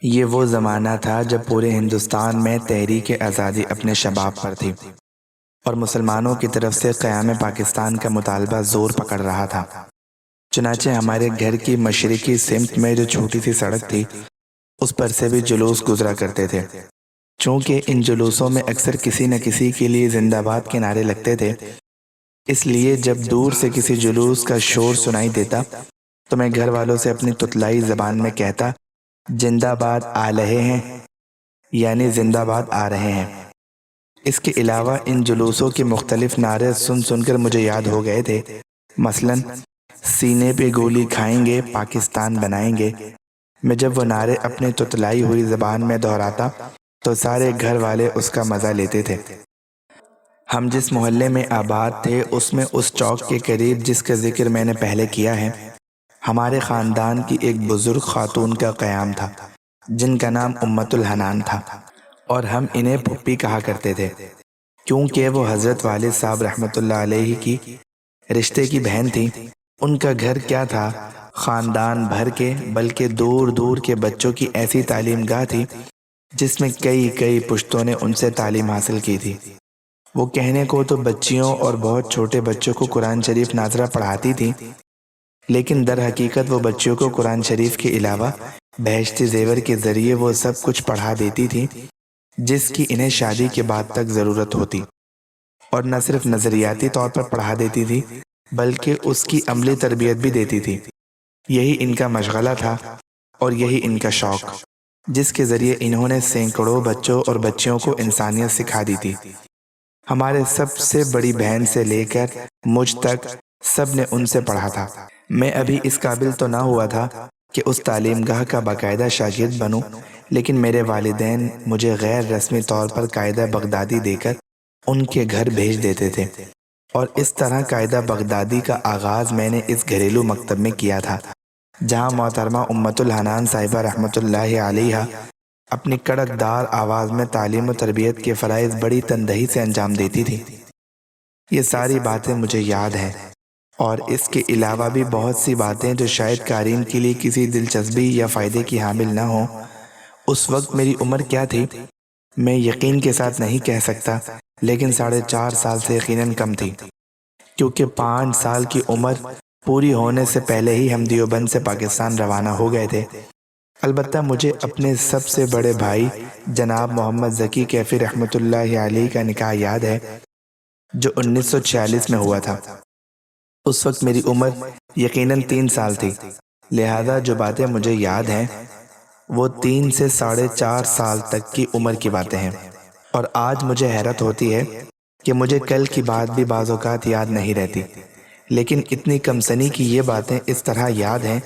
یہ وہ زمانہ تھا جب پورے ہندوستان میں تحریک آزادی اپنے شباب پر تھی اور مسلمانوں کی طرف سے قیام پاکستان کا مطالبہ زور پکڑ رہا تھا۔ چنانچہ ہمارے گھر کی مشرقی سمت میں جو چھوٹی سی سڑک تھی اس پر سے بھی جلوس گزرا کرتے تھے۔ چونکہ ان جلوسوں میں اکثر کسی نہ کسی کے لیے زندہ باد کے نعرے لگتے تھے، اس لیے جب دور سے کسی جلوس کا شور سنائی دیتا تو میں گھر والوں سے اپنی تتلائی زبان میں کہتا، زندہ باد آ رہے ہیں، یعنی زندہ باد آ رہے ہیں۔ اس کے علاوہ ان جلوسوں کے مختلف نعرے سن سن کر مجھے یاد ہو گئے تھے، مثلاً سینے پہ گولی کھائیں گے، پاکستان بنائیں گے۔ میں جب وہ نعرے اپنے تتلائی ہوئی زبان میں دہراتا تو سارے گھر والے اس کا مزہ لیتے تھے۔ ہم جس محلے میں آباد تھے اس میں اس چوک کے قریب جس کا ذکر میں نے پہلے کیا ہے، ہمارے خاندان کی ایک بزرگ خاتون کا قیام تھا جن کا نام امت الحنان تھا، اور ہم انہیں پھپھی کہا کرتے تھے کیونکہ وہ حضرت والد صاحب رحمۃ اللہ علیہ کی رشتے کی بہن تھی۔ ان کا گھر کیا تھا، خاندان بھر کے بلکہ دور دور کے بچوں کی ایسی تعلیم گاہ تھی جس میں کئی پشتوں نے ان سے تعلیم حاصل کی تھی۔ وہ کہنے کو تو بچیوں اور بہت چھوٹے بچوں کو قرآن شریف ناظرہ پڑھاتی تھی، لیکن در حقیقت وہ بچوں کو قرآن شریف کے علاوہ بہشتی زیور کے ذریعے وہ سب کچھ پڑھا دیتی تھی جس کی انہیں شادی کے بعد تک ضرورت ہوتی، اور نہ صرف نظریاتی طور پر پڑھا دیتی تھی بلکہ اس کی عملی تربیت بھی دیتی تھی۔ یہی ان کا مشغلہ تھا اور یہی ان کا شوق، جس کے ذریعے انہوں نے سینکڑوں بچوں اور بچیوں کو انسانیت سکھا دی تھی۔ ہمارے سب سے بڑی بہن سے لے کر مجھ تک سب نے ان سے پڑھا تھا۔ میں ابھی اس قابل تو نہ ہوا تھا کہ اس تعلیم گاہ کا باقاعدہ شاگرد بنوں، لیکن میرے والدین مجھے غیر رسمی طور پر قاعدہ بغدادی دے کر ان کے گھر بھیج دیتے تھے، اور اس طرح قاعدہ بغدادی کا آغاز میں نے اس گھریلو مکتب میں کیا تھا جہاں محترمہ امت الحنان صاحبہ رحمۃ اللہ علیہ اپنی کڑک دار آواز میں تعلیم و تربیت کے فرائض بڑی تندہی سے انجام دیتی تھی۔ یہ ساری باتیں مجھے یاد ہیں، اور اس کے علاوہ بھی بہت سی باتیں جو شاید قارئین کے لیے کسی دلچسپی یا فائدے کی حامل نہ ہوں۔ اس وقت میری عمر کیا تھی میں یقین کے ساتھ نہیں کہہ سکتا، لیکن 4.5 سال سے یقیناً کم تھی، کیونکہ 5 سال کی عمر پوری ہونے سے پہلے ہی ہم دیوبند سے پاکستان روانہ ہو گئے تھے۔ البتہ مجھے اپنے سب سے بڑے بھائی جناب محمد ذکی کیفی رحمۃ اللہ علیہ کا نکاح یاد ہے جو 1946 میں ہوا تھا۔ اس وقت میری عمر یقیناً 3 سال تھی، لہذا جو باتیں مجھے یاد ہیں وہ 3 سے 4.5 سال تک کی عمر کی باتیں ہیں، اور آج مجھے حیرت ہوتی ہے کہ مجھے کل کی بات بھی بعض اوقات یاد نہیں رہتی، لیکن اتنی کم سنی کی یہ باتیں اس طرح یاد ہیں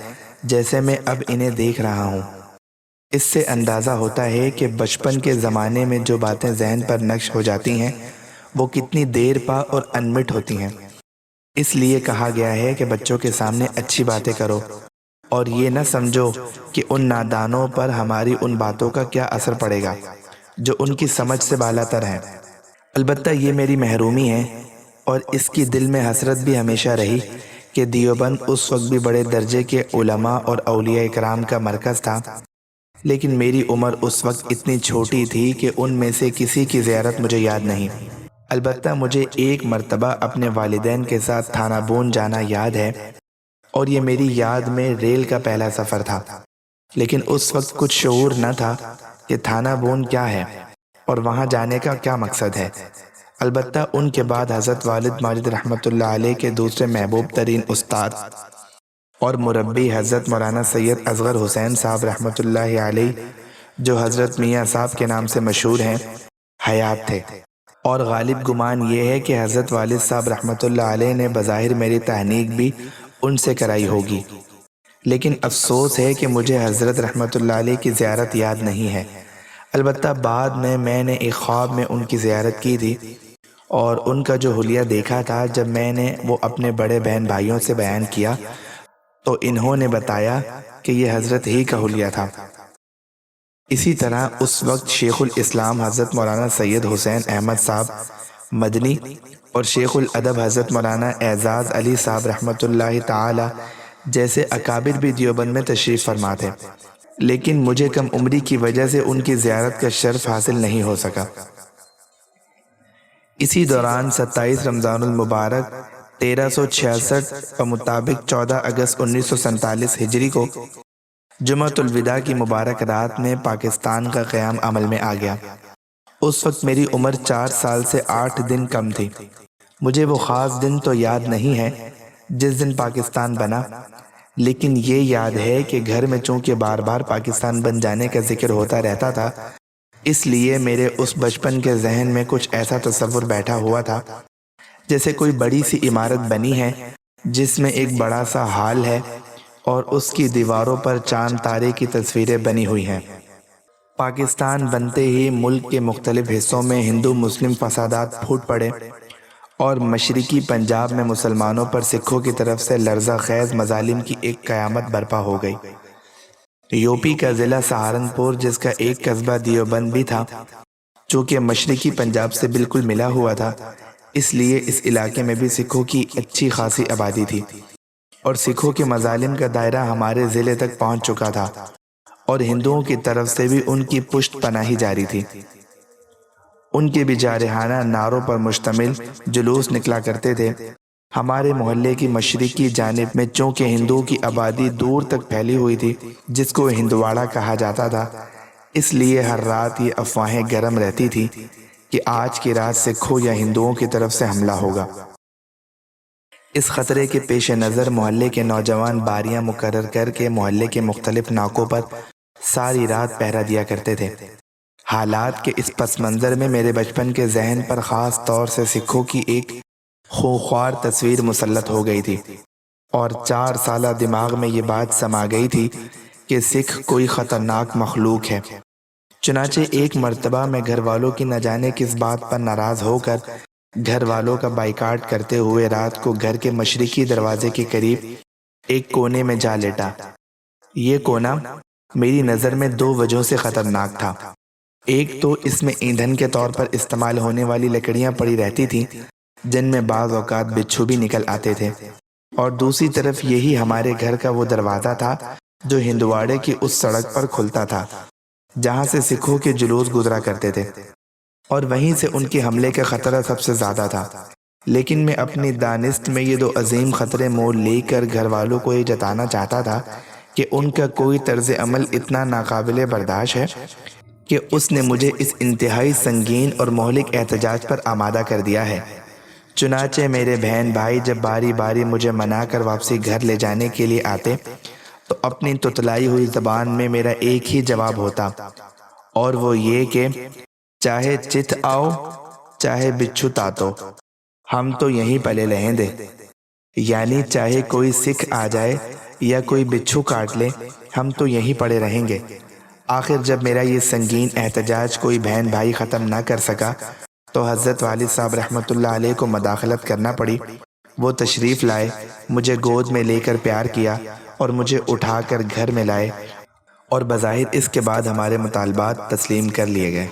جیسے میں اب انہیں دیکھ رہا ہوں۔ اس سے اندازہ ہوتا ہے کہ بچپن کے زمانے میں جو باتیں ذہن پر نقش ہو جاتی ہیں وہ کتنی دیر پا اور انمٹ ہوتی ہیں۔ اس لیے کہا گیا ہے کہ بچوں کے سامنے اچھی باتیں کرو، اور یہ نہ سمجھو کہ ان نادانوں پر ہماری ان باتوں کا کیا اثر پڑے گا جو ان کی سمجھ سے بالاتر ہیں۔ البتہ یہ میری محرومی ہے، اور اس کی دل میں حسرت بھی ہمیشہ رہی کہ دیوبند اس وقت بھی بڑے درجے کے علماء اور اولیاء کرام کا مرکز تھا، لیکن میری عمر اس وقت اتنی چھوٹی تھی کہ ان میں سے کسی کی زیارت مجھے یاد نہیں۔ البتہ مجھے ایک مرتبہ اپنے والدین کے ساتھ تھانہ بون جانا یاد ہے، اور یہ میری یاد میں ریل کا پہلا سفر تھا، لیکن اس وقت کچھ شعور نہ تھا کہ تھانہ بون کیا ہے اور وہاں جانے کا کیا مقصد ہے۔ البتہ ان کے بعد حضرت والد ماجد رحمۃ اللہ علیہ کے دوسرے محبوب ترین استاد اور مربی حضرت مولانا سید اصغر حسین صاحب رحمۃ اللہ علیہ، جو حضرت میاں صاحب کے نام سے مشہور ہیں، حیات تھے، اور غالب گمان یہ ہے کہ حضرت والد صاحب رحمۃ اللہ علیہ نے بظاہر میری تحنیک بھی ان سے کرائی ہوگی، لیکن افسوس ہے کہ مجھے حضرت رحمۃ اللہ علیہ کی زیارت یاد نہیں ہے۔ البتہ بعد میں نے ایک خواب میں ان کی زیارت کی تھی، اور ان کا جو حلیہ دیکھا تھا جب میں نے وہ اپنے بڑے بہن بھائیوں سے بیان کیا تو انہوں نے بتایا کہ یہ حضرت ہی کا حلیہ تھا۔ اسی طرح اس وقت شیخ الاسلام حضرت مولانا سید حسین احمد صاحب مدنی اور شیخ الادب حضرت مولانا اعزاز علی صاحب رحمۃ اللہ تعالی جیسے اکابر بھی دیوبند میں تشریف فرما تھے، لیکن مجھے کم عمری کی وجہ سے ان کی زیارت کا شرف حاصل نہیں ہو سکا۔ اسی دوران 27 رمضان المبارک 1366 کے مطابق 14 اگست 1947 ہجری کو جمعۃ الوداع کی مبارک رات میں پاکستان کا قیام عمل میں آ گیا۔ اس وقت میری عمر 4 سال سے 8 دن کم تھی۔ مجھے وہ خاص دن تو یاد نہیں ہے جس دن پاکستان بنا، لیکن یہ یاد ہے کہ گھر میں چونکہ بار بار پاکستان بن جانے کا ذکر ہوتا رہتا تھا، اس لیے میرے اس بچپن کے ذہن میں کچھ ایسا تصور بیٹھا ہوا تھا جیسے کوئی بڑی سی عمارت بنی ہے جس میں ایک بڑا سا ہال ہے اور اس کی دیواروں پر چاند تارے کی تصویریں بنی ہوئی ہیں۔ پاکستان بنتے ہی ملک کے مختلف حصوں میں ہندو مسلم فسادات پھوٹ پڑے اور مشرقی پنجاب میں مسلمانوں پر سکھوں کی طرف سے لرزہ خیز مظالم کی ایک قیامت برپا ہو گئی۔ یوپی کا ضلع سہارنپور، جس کا ایک قصبہ دیوبند بھی تھا، چونکہ مشرقی پنجاب سے بالکل ملا ہوا تھا، اس لیے اس علاقے میں بھی سکھوں کی اچھی خاصی آبادی تھی اور سکھوں کے مظالم کا دائرہ ہمارے ضلع تک پہنچ چکا تھا اور ہندوؤں کی طرف سے بھی ان کی پشت پناہی جاری تھی۔ ان کے بھی جارحانہ نعروں پر مشتمل جلوس نکلا کرتے تھے۔ ہمارے محلے کی مشرقی جانب میں چونکہ ہندوؤں کی آبادی دور تک پھیلی ہوئی تھی، جس کو ہندواڑہ کہا جاتا تھا، اس لیے ہر رات یہ افواہیں گرم رہتی تھی کہ آج کی رات سکھوں یا ہندوؤں کی طرف سے حملہ ہوگا۔ اس خطرے کے پیش نظر محلے کے نوجوان باریاں مقرر کر کے محلے کے مختلف ناکوں پر ساری رات پہرا دیا کرتے تھے۔ حالات کے اس پس منظر میں میرے بچپن کے ذہن پر خاص طور سے سکھوں کی ایک خوخوار تصویر مسلط ہو گئی تھی اور 4 سالہ دماغ میں یہ بات سما گئی تھی کہ سکھ کوئی خطرناک مخلوق ہے۔ چنانچہ ایک مرتبہ میں گھر والوں کی نہ جانے کس بات پر ناراض ہو کر گھر والوں کا بائیکاٹ کرتے ہوئے رات کو گھر کے مشرقی دروازے کے قریب ایک کونے میں جا لیٹا۔ یہ کونا میری نظر میں 2 وجہوں سے خطرناک تھا۔ ایک تو اس میں ایندھن کے طور پر استعمال ہونے والی لکڑیاں پڑی رہتی تھیں جن میں بعض اوقات بچھو بھی نکل آتے تھے، اور دوسری طرف یہی ہمارے گھر کا وہ دروازہ تھا جو ہندواڑے کی اس سڑک پر کھلتا تھا جہاں سے سکھوں کے جلوس گزرا کرتے تھے، اور وہیں سے ان کے حملے کا خطرہ سب سے زیادہ تھا۔ لیکن میں اپنی دانست میں یہ 2 عظیم خطرے مول لے کر گھر والوں کو یہ جتانا چاہتا تھا کہ ان کا کوئی طرز عمل اتنا ناقابل برداشت ہے کہ اس نے مجھے اس انتہائی سنگین اور مہلک احتجاج پر آمادہ کر دیا ہے۔ چنانچہ میرے بہن بھائی جب باری باری مجھے منا کر واپسی گھر لے جانے کے لیے آتے تو اپنی تتلائی ہوئی زبان میں میرا ایک ہی جواب ہوتا، اور وہ یہ کہ چاہے چت آؤ چاہے بچھو تاتو، ہم تو یہیں پلے رہیں دے۔ یعنی چاہے کوئی سکھ آ جائے یا کوئی بچھو کاٹ لے، ہم تو یہیں پڑے رہیں گے۔ آخر جب میرا یہ سنگین احتجاج کوئی بہن بھائی ختم نہ کر سکا تو حضرت والد صاحب رحمۃ اللہ علیہ کو مداخلت کرنا پڑی۔ وہ تشریف لائے، مجھے گود میں لے کر پیار کیا اور مجھے اٹھا کر گھر میں لائے، اور بظاہر اس کے بعد ہمارے مطالبات تسلیم کر لیے گئے۔